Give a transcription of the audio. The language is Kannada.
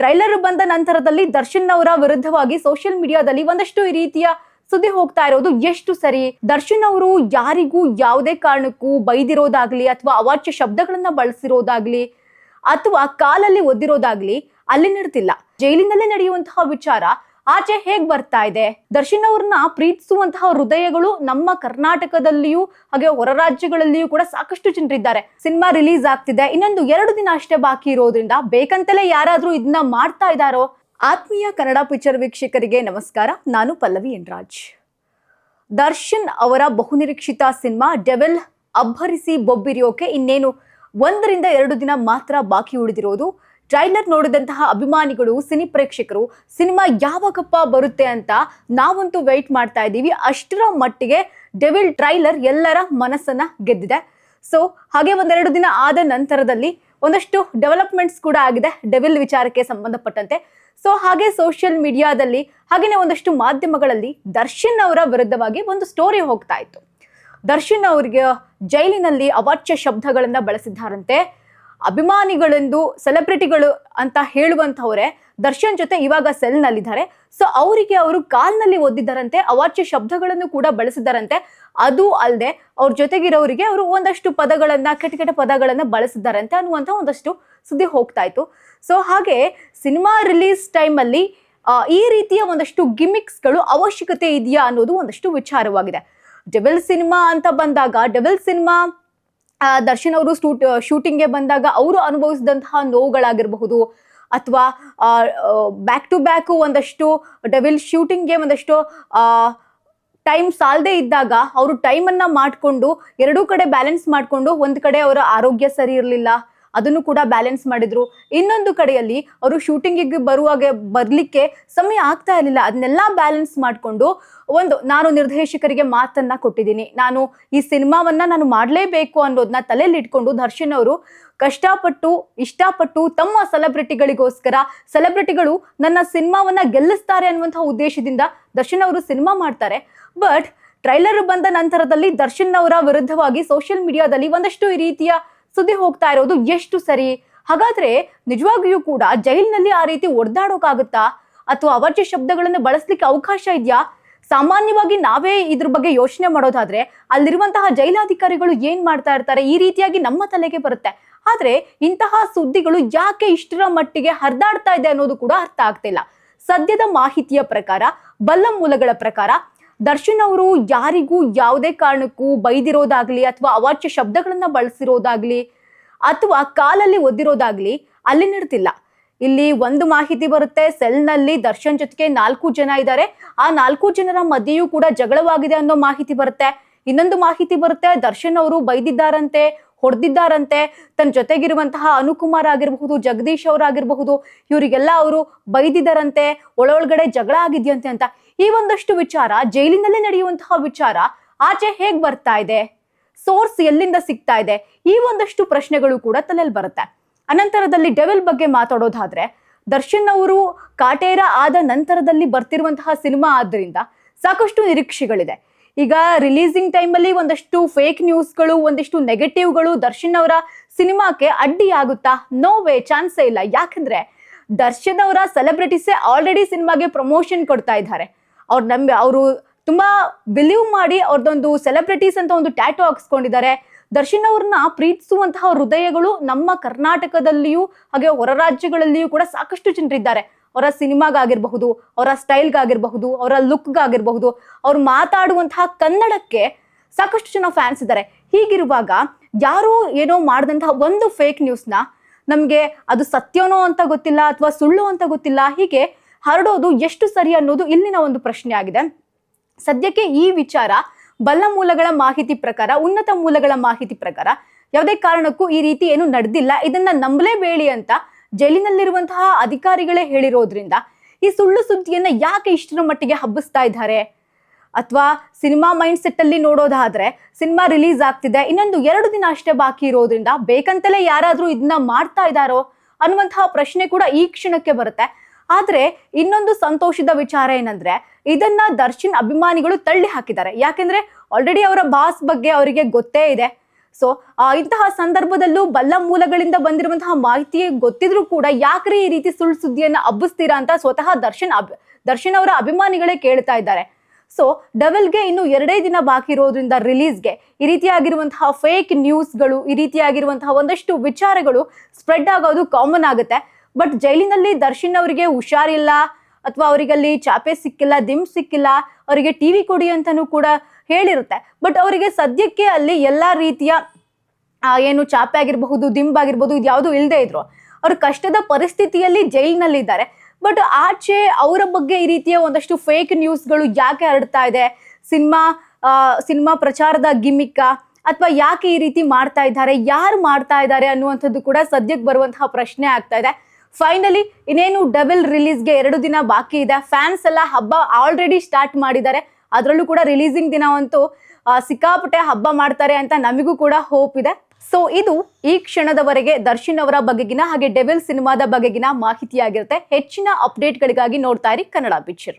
ಟ್ರೈಲರ್ ಬಂದ ನಂತರದಲ್ಲಿ ದರ್ಶನ್ ಅವರ ವಿರುದ್ಧವಾಗಿ ಸೋಷಿಯಲ್ ಮೀಡಿಯಾದಲ್ಲಿ ಒಂದಷ್ಟು ಈ ರೀತಿಯ ಸುದ್ದಿ ಹೋಗ್ತಾ ಇರೋದು ಎಷ್ಟು ಸರಿ? ದರ್ಶನ್ ಅವರು ಯಾರಿಗೂ ಯಾವುದೇ ಕಾರಣಕ್ಕೂ ಬೈದಿರೋದಾಗ್ಲಿ ಅಥವಾ ಅವಾಚ್ಯ ಶಬ್ದಗಳನ್ನ ಬಳಸಿರೋದಾಗ್ಲಿ ಅಥವಾ ಕಾಲಲ್ಲಿ ಒದ್ದಿರೋದಾಗ್ಲಿ ಅಲ್ಲಿ ನಡೆದಿಲ್ಲ. ಜೈಲಿನಲ್ಲೇ ನಡೆಯುವಂತಹ ವಿಚಾರ ಆಚೆ ಹೇಗ್ ಬರ್ತಾ ಇದೆ? ದರ್ಶನ್ ಅವ್ರನ್ನ ಪ್ರೀತಿಸುವಂತಹ ಹೃದಯಗಳು ನಮ್ಮ ಕರ್ನಾಟಕದಲ್ಲಿಯೂ ಹಾಗೆ ಹೊರ ರಾಜ್ಯಗಳಲ್ಲಿಯೂ ಕೂಡ ಸಾಕಷ್ಟು ಜನರಿದ್ದಾರೆ. ಸಿನಿಮಾ ರಿಲೀಸ್ ಆಗ್ತಿದೆ, ಇನ್ನೊಂದು 2 ದಿನ ಅಷ್ಟೇ ಬಾಕಿ ಇರೋದ್ರಿಂದ ಬೇಕಂತಲೇ ಯಾರಾದ್ರೂ ಇದನ್ನ ಮಾಡ್ತಾ ಇದ್ದಾರೋ? ಆತ್ಮೀಯ ಕನ್ನಡ ಪಿಕ್ಚರ್ ವೀಕ್ಷಕರಿಗೆ ನಮಸ್ಕಾರ, ನಾನು ಪಲ್ಲವಿ ಎನ್ ರಾಜ್. ದರ್ಶನ್ ಅವರ ಬಹುನಿರೀಕ್ಷಿತ ಸಿನಿಮಾ ಡೆವಿಲ್ ಅಬ್ಬರಿಸಿ ಬೊಬ್ಬಿರಿಯೋಕೆ ಇನ್ನೇನು 1 ರಿಂದ 2 ದಿನ ಮಾತ್ರ ಬಾಕಿ ಉಳಿದಿರೋದು. ಟ್ರೈಲರ್ ನೋಡಿದಂತಹ ಅಭಿಮಾನಿಗಳು, ಸಿನಿ ಪ್ರೇಕ್ಷಕರು ಸಿನಿಮಾ ಯಾವಾಗಪ್ಪ ಬರುತ್ತೆ ಅಂತ ನಾವಂತೂ ವೆಯ್ಟ್ ಮಾಡ್ತಾ ಇದ್ದೀವಿ. ಅಷ್ಟರ ಮಟ್ಟಿಗೆ ಡೆವಿಲ್ ಟ್ರೈಲರ್ ಎಲ್ಲರ ಮನಸ್ಸನ್ನ ಗೆದ್ದಿದೆ. ಸೊ ಹಾಗೆ 1-2 ದಿನ ಆದ ನಂತರದಲ್ಲಿ ಒಂದಷ್ಟು ಡೆವಲಪ್ಮೆಂಟ್ಸ್ ಕೂಡ ಆಗಿದೆ ಡೆವಿಲ್ ವಿಚಾರಕ್ಕೆ ಸಂಬಂಧಪಟ್ಟಂತೆ. ಸೊ ಹಾಗೆ ಸೋಷಿಯಲ್ ಮೀಡಿಯಾದಲ್ಲಿ ಹಾಗೆಯೇ ಒಂದಷ್ಟು ಮಾಧ್ಯಮಗಳಲ್ಲಿ ದರ್ಶನ್ ಅವರ ವಿರುದ್ಧವಾಗಿ ಒಂದು ಸ್ಟೋರಿ ಹೋಗ್ತಾ ಇತ್ತು. ದರ್ಶನ್ ಅವರಿಗೆ ಜೈಲಿನಲ್ಲಿ ಅವಾಚ್ಯ ಶಬ್ದಗಳನ್ನ ಬಳಸಿದ್ದಾರಂತೆ. ಅಭಿಮಾನಿಗಳೆಂದು ಸೆಲೆಬ್ರಿಟಿಗಳು ಅಂತ ಹೇಳುವಂತವರೇ ದರ್ಶನ್ ಜೊತೆ ಇವಾಗ ಸೆಲ್ನಲ್ಲಿದ್ದಾರೆ. ಸೊ ಅವರಿಗೆ ಅವರು ಕಾಲ್ನಲ್ಲಿ ಒದ್ದಿದ್ದಾರಂತೆ, ಅವಾಚ್ಯ ಶಬ್ದಗಳನ್ನು ಕೂಡ ಬಳಸಿದ್ದಾರಂತೆ. ಅದು ಅಲ್ಲದೆ ಅವ್ರ ಜೊತೆಗಿರೋರಿಗೆ ಅವರು ಒಂದಷ್ಟು ಪದಗಳನ್ನ, ಕೆಟ್ಟ ಪದಗಳನ್ನ ಬಳಸಿದ್ದಾರಂತೆ ಅನ್ನುವಂಥ ಒಂದಷ್ಟು ಸುದ್ದಿ ಹೋಗ್ತಾ ಇತ್ತು. ಸೊ ಹಾಗೆ ಸಿನಿಮಾ ರಿಲೀಸ್ ಟೈಮಲ್ಲಿ ಈ ರೀತಿಯ ಒಂದಷ್ಟು ಗಿಮಿಕ್ಸ್ಗಳು ಅವಶ್ಯಕತೆ ಇದೆಯಾ ಅನ್ನೋದು ಒಂದಷ್ಟು ವಿಚಾರವಾಗಿದೆ. ಡೆವಿಲ್ ಸಿನಿಮಾ ಅಂತ ಬಂದಾಗ, ಡೆವಿಲ್ ಸಿನಿಮಾ ದರ್ಶನ್ ಅವರು ಶೂಟಿಂಗ್ಗೆ ಬಂದಾಗ ಅವರು ಅನುಭವಿಸಿದಂತಹ ನೋವುಗಳಾಗಿರಬಹುದು, ಅಥವಾ ಬ್ಯಾಕ್ ಟು ಬ್ಯಾಕ್ ಒಂದಷ್ಟು ಡೆವಿಲ್ ಶೂಟಿಂಗ್ಗೆ ಒಂದಷ್ಟು ಟೈಮ್ ಸಾಲದೇ ಇದ್ದಾಗ ಅವರು ಟೈಮನ್ನು ಮಾಡಿಕೊಂಡು 2 ಕಡೆ ಬ್ಯಾಲೆನ್ಸ್ ಮಾಡಿಕೊಂಡು, ಒಂದು ಕಡೆ ಅವರ ಆರೋಗ್ಯ ಸರಿ ಇರಲಿಲ್ಲ, ಅದನ್ನು ಕೂಡ ಬ್ಯಾಲೆನ್ಸ್ ಮಾಡಿದ್ರು. ಇನ್ನೊಂದು ಕಡೆಯಲ್ಲಿ ಅವರು ಶೂಟಿಂಗಿಗೆ ಬರ್ಲಿಕ್ಕೆ ಸಮಯ ಆಗ್ತಾ ಇರಲಿಲ್ಲ. ಅದನ್ನೆಲ್ಲ ಬ್ಯಾಲೆನ್ಸ್ ಮಾಡಿಕೊಂಡು ನಾನು ನಿರ್ದೇಶಕರಿಗೆ ಮಾತನ್ನ ಕೊಟ್ಟಿದ್ದೀನಿ, ನಾನು ಈ ಸಿನಿಮಾವನ್ನ ನಾನು ಮಾಡಲೇಬೇಕು ಅನ್ನೋದನ್ನ ತಲೆಯಲ್ಲಿ ಇಟ್ಕೊಂಡು ದರ್ಶನ್ ಅವರು ಕಷ್ಟಪಟ್ಟು ಇಷ್ಟಪಟ್ಟು ತಮ್ಮ ಸೆಲೆಬ್ರಿಟಿಗಳಿಗೋಸ್ಕರ, ಸೆಲೆಬ್ರಿಟಿಗಳು ನನ್ನ ಸಿನಿಮಾವನ್ನ ಗೆಲ್ಲಿಸ್ತಾರೆ ಅನ್ನುವಂತಹ ಉದ್ದೇಶದಿಂದ ದರ್ಶನ್ ಅವರು ಸಿನಿಮಾ ಮಾಡ್ತಾರೆ. ಬಟ್ ಟ್ರೈಲರ್ ಬಂದ ನಂತರದಲ್ಲಿ ದರ್ಶನ್ ಅವರ ವಿರುದ್ಧವಾಗಿ ಸೋಷಿಯಲ್ ಮೀಡಿಯಾದಲ್ಲಿ ಒಂದಷ್ಟು ಈ ರೀತಿಯ ಸುದ್ದಿ ಹೋಗ್ತಾ ಇರೋದು ಎಷ್ಟು ಸರಿ? ಹಾಗಾದ್ರೆ ನಿಜವಾಗಿಯೂ ಕೂಡ ಜೈಲಿನಲ್ಲಿ ಆ ರೀತಿ ಒಡೆದಾಡೋಕಾಗುತ್ತಾ ಅಥವಾ ಅವಾಚ್ಯ ಶಬ್ದಗಳನ್ನು ಬಳಸಲಿಕ್ಕೆ ಅವಕಾಶ ಇದೆಯಾ? ಸಾಮಾನ್ಯವಾಗಿ ನಾವೇ ಇದ್ರ ಬಗ್ಗೆ ಯೋಚನೆ ಮಾಡೋದಾದ್ರೆ ಅಲ್ಲಿರುವಂತಹ ಜೈಲಾಧಿಕಾರಿಗಳು ಏನ್ ಮಾಡ್ತಾ ಇರ್ತಾರೆ, ಈ ರೀತಿಯಾಗಿ ನಮ್ಮ ತಲೆಗೆ ಬರುತ್ತೆ. ಆದ್ರೆ ಇಂತಹ ಸುದ್ದಿಗಳು ಯಾಕೆ ಇಷ್ಟರ ಮಟ್ಟಿಗೆ ಹರಿದಾಡ್ತಾ ಇದೆ ಅನ್ನೋದು ಕೂಡ ಅರ್ಥ ಆಗ್ತಿಲ್ಲ. ಸದ್ಯದ ಮಾಹಿತಿಯ ಪ್ರಕಾರ, ಬಲ್ಲ ಮೂಲಗಳ ಪ್ರಕಾರ ದರ್ಶನ್ ಅವರು ಯಾರಿಗೂ ಯಾವುದೇ ಕಾರಣಕ್ಕೂ ಬೈದಿರೋದಾಗ್ಲಿ ಅಥವಾ ಅವಾಚ್ಯ ಶಬ್ದಗಳನ್ನ ಬಳಸಿರೋದಾಗ್ಲಿ ಅಥವಾ ಕಾಲಲ್ಲಿ ಒದ್ದಿರೋದಾಗ್ಲಿ ಅಲ್ಲಿ ನಡೆದಿಲ್ಲ. ಇಲ್ಲಿ ಒಂದು ಮಾಹಿತಿ ಬರುತ್ತೆ, ಸೆಲ್ನಲ್ಲಿ ದರ್ಶನ್ ಜೊತೆಗೆ 4 ಜನ ಇದ್ದಾರೆ, ಆ 4 ಜನರ ಮಧ್ಯೆಯೂ ಕೂಡ ಜಗಳವಾಗಿದೆ ಅನ್ನೋ ಮಾಹಿತಿ ಬರುತ್ತೆ. ಇನ್ನೊಂದು ಮಾಹಿತಿ ಬರುತ್ತೆ, ದರ್ಶನ್ ಅವರು ಬೈದಿದ್ದಾರಂತೆ, ಹೊಡೆದಿದ್ದಾರಂತೆ, ತನ್ನ ಜೊತೆಗಿರುವಂತಹ ಅನುಕುಮಾರ್ ಆಗಿರಬಹುದು, ಜಗದೀಶ್ ಅವರಾಗಿರಬಹುದು, ಇವರಿಗೆಲ್ಲ ಅವರು ಬೈದಿದ್ದಾರಂತೆ, ಒಳಗಡೆ ಜಗಳ ಆಗಿದೆಯಂತೆ ಅಂತ. ಈ ಒಂದಷ್ಟು ವಿಚಾರ, ಜೈಲಿನಲ್ಲೇ ನಡೆಯುವಂತಹ ವಿಚಾರ ಆಚೆ ಹೇಗ್ ಬರ್ತಾ ಇದೆ? ಸೋರ್ಸ್ ಎಲ್ಲಿಂದ ಸಿಗ್ತಾ ಇದೆ? ಈ ಒಂದಷ್ಟು ಪ್ರಶ್ನೆಗಳು ಕೂಡ ತಲೆಯಲ್ಲಿ ಬರುತ್ತೆ. ಅನಂತರದಲ್ಲಿ ಡೆವಿಲ್ ಬಗ್ಗೆ ಮಾತಾಡೋದಾದ್ರೆ, ದರ್ಶನ್ ಅವರು ಕಾಟೇರ ಆದ ನಂತರದಲ್ಲಿ ಬರ್ತಿರುವಂತಹ ಸಿನಿಮಾ ಆದ್ರಿಂದ ಸಾಕಷ್ಟು ನಿರೀಕ್ಷೆಗಳಿದೆ. ಈಗ ರಿಲೀಸಿಂಗ್ ಟೈಮಲ್ಲಿ ಒಂದಷ್ಟು ಫೇಕ್ ನ್ಯೂಸ್ಗಳು, ಒಂದಿಷ್ಟು ನೆಗೆಟಿವ್ಗಳು ದರ್ಶನ್ ಅವರ ಸಿನಿಮಾಕ್ಕೆ ಅಡ್ಡಿ ಆಗುತ್ತಾ? ನೋ ವೇ, ಚಾನ್ಸೇ ಇಲ್ಲ. ಯಾಕಂದ್ರೆ ದರ್ಶನ್ ಅವರ ಸೆಲೆಬ್ರಿಟೀಸೇ ಆಲ್ರೆಡಿ ಸಿನಿಮಾಗೆ ಪ್ರಮೋಷನ್ ಕೊಡ್ತಾ ಇದ್ದಾರೆ. ಅವರು ತುಂಬಾ ಬಿಲೀವ್ ಮಾಡಿ ಅವ್ರದ್ದೊಂದು ಸೆಲೆಬ್ರಿಟೀಸ್ ಅಂತ ಒಂದು ಟ್ಯಾಟೋ ಹಾಕ್ಸ್ಕೊಂಡಿದ್ದಾರೆ. ದರ್ಶನ್ ಅವ್ರನ್ನ ಪ್ರೀತಿಸುವಂತಹ ಹೃದಯಗಳು ನಮ್ಮ ಕರ್ನಾಟಕದಲ್ಲಿಯೂ ಹಾಗೆ ಹೊರ ರಾಜ್ಯಗಳಲ್ಲಿಯೂ ಕೂಡ ಸಾಕಷ್ಟು ಜನರಿದ್ದಾರೆ. ಅವರ ಸಿನಿಮಾಗಾಗಿರ್ಬಹುದು, ಅವರ ಸ್ಟೈಲ್ಗಾಗಿರಬಹುದು, ಅವರ ಲುಕ್ಗಾಗಿರಬಹುದು, ಅವ್ರು ಮಾತಾಡುವಂತಹ ಕನ್ನಡಕ್ಕೆ ಸಾಕಷ್ಟು ಜನ ಫ್ಯಾನ್ಸ್ ಇದ್ದಾರೆ. ಹೀಗಿರುವಾಗ ಯಾರೋ ಏನೋ ಮಾಡಿದಂತಹ ಒಂದು ಫೇಕ್ ನ್ಯೂಸ್ನ ನಮಗೆ ಅದು ಸತ್ಯನೋ ಅಂತ ಗೊತ್ತಿಲ್ಲ ಅಥವಾ ಸುಳ್ಳು ಅಂತ ಗೊತ್ತಿಲ್ಲ, ಹೀಗೆ ಹರಡೋದು ಎಷ್ಟು ಸರಿ ಅನ್ನೋದು ಇಲ್ಲಿನ ಒಂದು ಪ್ರಶ್ನೆ ಆಗಿದೆ. ಸದ್ಯಕ್ಕೆ ಈ ವಿಚಾರ ಬಲ್ಲ ಮೂಲಗಳ ಮಾಹಿತಿ ಪ್ರಕಾರ, ಉನ್ನತ ಮೂಲಗಳ ಮಾಹಿತಿ ಪ್ರಕಾರ ಯಾವುದೇ ಕಾರಣಕ್ಕೂ ಈ ರೀತಿ ಏನು ನಡೆದಿಲ್ಲ, ಇದನ್ನ ನಂಬಲೇಬೇಡಿ ಅಂತ ಜೈಲಿನಲ್ಲಿರುವಂತಹ ಅಧಿಕಾರಿಗಳೇ ಹೇಳಿರೋದ್ರಿಂದ ಈ ಸುಳ್ಳು ಸುದ್ದಿಯನ್ನ ಯಾಕೆ ಇಷ್ಟರ ಮಟ್ಟಿಗೆ ಹಬ್ಬಿಸ್ತಾ ಇದ್ದಾರೆ? ಅಥವಾ ಸಿನಿಮಾ ಮೈಂಡ್ ಸೆಟ್ ಅಲ್ಲಿ ನೋಡೋದಾದ್ರೆ, ಸಿನಿಮಾ ರಿಲೀಸ್ ಆಗ್ತಿದೆ, ಇನ್ನೊಂದು 2 ದಿನ ಅಷ್ಟೇ ಬಾಕಿ ಇರೋದ್ರಿಂದ ಬೇಕಂತಲೇ ಯಾರಾದ್ರೂ ಇದನ್ನ ಮಾಡ್ತಾ ಇದ್ದಾರೋ ಅನ್ನುವಂತಹ ಪ್ರಶ್ನೆ ಕೂಡ ಈ ಕ್ಷಣಕ್ಕೆ ಬರುತ್ತೆ. ಆದ್ರೆ ಇನ್ನೊಂದು ಸಂತೋಷದ ವಿಚಾರ ಏನಂದ್ರೆ, ಇದನ್ನ ದರ್ಶನ್ ಅಭಿಮಾನಿಗಳು ತಳ್ಳಿ ಹಾಕಿದ್ದಾರೆ. ಯಾಕೆಂದ್ರೆ ಆಲ್ರೆಡಿ ಅವರ ಬಾಸ್ ಬಗ್ಗೆ ಅವರಿಗೆ ಗೊತ್ತೇ ಇದೆ. ಸೊ ಇಂತಹ ಸಂದರ್ಭದಲ್ಲೂ ಬಲ್ಲ ಮೂಲಗಳಿಂದ ಬಂದಿರುವಂತಹ ಮಾಹಿತಿ ಗೊತ್ತಿದ್ರು ಕೂಡ ಯಾಕ್ರಿ ಈ ರೀತಿ ಸುಳ್ಳು ಸುದ್ದಿಯನ್ನ ಹಬ್ಬಿಸ್ತೀರಾ ಅಂತ ಸ್ವತಃ ದರ್ಶನ್ ಅವರ ಅಭಿಮಾನಿಗಳೇ ಕೇಳ್ತಾ ಇದ್ದಾರೆ. ಸೊ ಡೆವಿಲ್ಗೆ ಇನ್ನು 2 ದಿನ ಬಾಕಿ ಇರೋದ್ರಿಂದ ರಿಲೀಸ್ಗೆ ಈ ರೀತಿಯಾಗಿರುವಂತಹ ಫೇಕ್ ನ್ಯೂಸ್ಗಳು, ಈ ರೀತಿಯಾಗಿರುವಂತಹ ಒಂದಷ್ಟು ವಿಚಾರಗಳು ಸ್ಪ್ರೆಡ್ ಆಗೋದು ಕಾಮನ್ ಆಗುತ್ತೆ. ಬಟ್ ಜೈಲಿನಲ್ಲಿ ದರ್ಶನ್ ಅವರಿಗೆ ಹುಷಾರಿಲ್ಲ ಅಥವಾ ಅವರಿಗಲ್ಲಿ ಚಾಪೆ ಸಿಕ್ಕಿಲ್ಲ, ದಿಮ್ ಸಿಕ್ಕಿಲ್ಲ, ಅವರಿಗೆ ಟಿವಿ ಕೊಡಿ ಅಂತಾನೂ ಕೂಡ ಹೇಳಿರುತ್ತೆ. ಬಟ್ ಅವರಿಗೆ ಸದ್ಯಕ್ಕೆ ಅಲ್ಲಿ ಎಲ್ಲಾ ರೀತಿಯ ಏನು ಚಾಪೆ ಆಗಿರಬಹುದು, ದಿಂಬ್ ಆಗಿರ್ಬೋದು, ಇದು ಯಾವುದು ಇಲ್ಲದೆ ಇದ್ರು. ಅವ್ರ ಕಷ್ಟದ ಪರಿಸ್ಥಿತಿಯಲ್ಲಿ ಜೈಲಿನಲ್ಲಿ ಇದ್ದಾರೆ. ಬಟ್ ಆಚೆ ಅವರ ಬಗ್ಗೆ ಈ ರೀತಿಯ ಒಂದಷ್ಟು ಫೇಕ್ ನ್ಯೂಸ್ಗಳು ಯಾಕೆ ಹರಡ್ತಾ ಇದೆ? ಸಿನಿಮಾ ಪ್ರಚಾರದ ಗಿಮಿಕ್ಕ ಅಥವಾ ಯಾಕೆ ಈ ರೀತಿ ಮಾಡ್ತಾ ಇದ್ದಾರೆ, ಯಾರು ಮಾಡ್ತಾ ಇದ್ದಾರೆ ಅನ್ನುವಂಥದ್ದು ಕೂಡ ಸದ್ಯಕ್ಕೆ ಬರುವಂತಹ ಪ್ರಶ್ನೆ ಆಗ್ತಾ ಇದೆ. ಫೈನಲಿ ಇನ್ನೇನು ಡೆವಿಲ್ ರಿಲೀಸ್ಗೆ 2 ದಿನ ಬಾಕಿ ಇದೆ. ಫ್ಯಾನ್ಸ್ ಎಲ್ಲ ಹಬ್ಬ ಆಲ್ರೆಡಿ ಸ್ಟಾರ್ಟ್ ಮಾಡಿದ್ದಾರೆ. ಅದರಲ್ಲೂ ಕೂಡ ರಿಲೀಸಿಂಗ್ ದಿನವಂತೂ ಸಿಕ್ಕಾಪಟ್ಟೆ ಹಬ್ಬ ಮಾಡ್ತಾರೆ ಅಂತ ನಮಗೂ ಕೂಡ ಹೋಪ್ ಇದೆ. ಸೊ ಇದು ಈ ಕ್ಷಣದವರೆಗೆ ದರ್ಶನ್ ಅವರ ಬಗೆಗಿನ ಹಾಗೆ ಡೆವಿಲ್ ಸಿನಿಮಾದ ಬಗೆಗಿನ ಮಾಹಿತಿಯಾಗಿರುತ್ತೆ. ಹೆಚ್ಚಿನ ಅಪ್ಡೇಟ್ಗಳಿಗಾಗಿ ನೋಡ್ತಾ ಇರಿ ಕನ್ನಡ ಪಿಕ್ಚರ್.